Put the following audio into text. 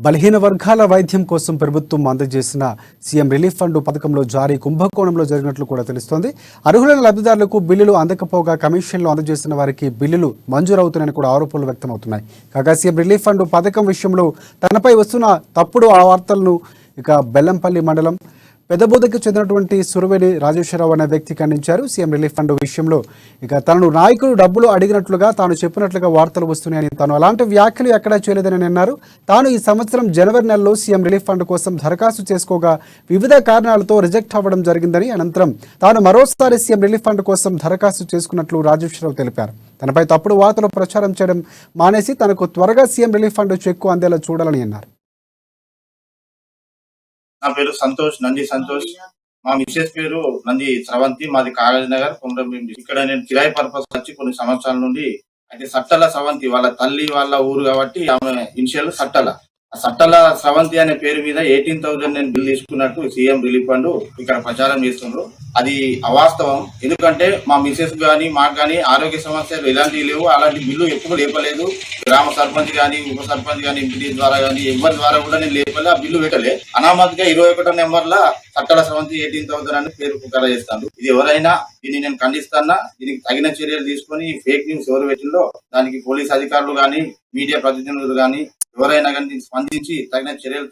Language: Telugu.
బలహీన వర్గాల వైద్యం కోసం ప్రభుత్వం అందజేసిన సీఎం రిలీఫ్ ఫండ్ పథకంలో జారీ కుంభకోణంలో జరిగినట్లు కూడా తెలుస్తోంది. అర్హులైన లబ్ధిదారులకు బిల్లులు అందకపోగా కమిషన్లు అందజేసిన వారికి బిల్లులు మంజూరవుతున్నాయని కూడా ఆరోపణలు వ్యక్తమవుతున్నాయి. కాగా సీఎం రిలీఫ్ ఫండ్ పథకం విషయంలో తనపై వస్తున్న తప్పుడు ఆ వార్తలను బెల్లంపల్లి మండలం పెద్దబోదకు చెందినటువంటి సురవేలి రాజేశ్వరరావు అనే వ్యక్తి ఖండించారు. సీఎం రిలీఫ్ ఫండ్ విషయంలో తనను నాయకులు డబ్బులు అడిగినట్లుగా తాను చెప్పినట్లుగా వార్తలు వస్తున్నాయని, తాను అలాంటి వ్యాఖ్యలు ఎక్కడా చేయలేదని అన్నారు. తాను ఈ సంవత్సరం జనవరి నెలలో సీఎం రిలీఫ్ ఫండ్ కోసం దరఖాస్తు చేసుకోగా వివిధ కారణాలతో రిజెక్ట్ అవ్వడం జరిగిందని, అనంతరం తాను మరోసారి సీఎం రిలీఫ్ ఫండ్ కోసం దరఖాస్తు చేసుకున్నట్లు రాజేశ్వరరావు తెలిపారు. తనపై తప్పుడు వార్తలు ప్రచారం చేయడం మానేసి తనకు త్వరగా సీఎం రిలీఫ్ ఫండ్ చెక్కు అందేలా చూడాలని అన్నారు. నా పేరు సంతోష్, నంది సంతోష్. మా మిస్సెస్ పేరు నంది స్రవంతి. మాది కాగజ్ నగర్, కొమరంభీం. ఇక్కడ నేను కిరాయి పర్పస్ వచ్చి కొన్ని సంవత్సరాల నుండి, అయితే సట్టల స్రవంతి వాళ్ళ తల్లి వాళ్ళ ఊరు కాబట్టి ఆమె ఇనిషియల్ సట్టల. ఆ సట్టల స్రవంతి అనే పేరు మీద 18,000 నేను బిల్ తీసుకున్నట్టు సీఎం రిలీఫ్ ఫండ్ ఇక్కడ ప్రచారం చేస్తున్నారు. అది అవాస్తవం. ఎందుకంటే మా మిసెస్ గానీ మాకు గానీ ఆరోగ్య సమస్యలు ఎలాంటివి లేవు. అలాంటి బిల్లు ఎప్పుడు లేపలేదు. గ్రామ సర్పంచ్ గానీ, ఉప సర్పంచ్ గానీ, ఎంపీటీ ద్వారా గానీ ఎవరి ద్వారా కూడా నేను లేపలే. ఆ బిల్లు పెట్టలే. అనామతిగా 21వ నెంబర్ల సట్టల స్రవంతి 18,000 అని పేరు పుకారా చేస్తాను. ఇది ఎవరైనా దీన్ని నేను ఖండిస్తానా. దీనికి తగిన చర్యలు తీసుకొని ఫేక్ న్యూస్ ఎవరు పెట్టిందో దానికి పోలీస్ అధికారులు గానీ, మీడియా ప్రతినిధులు గానీ ఎవరైనా కానీ స్పందించి తగిన చర్యలు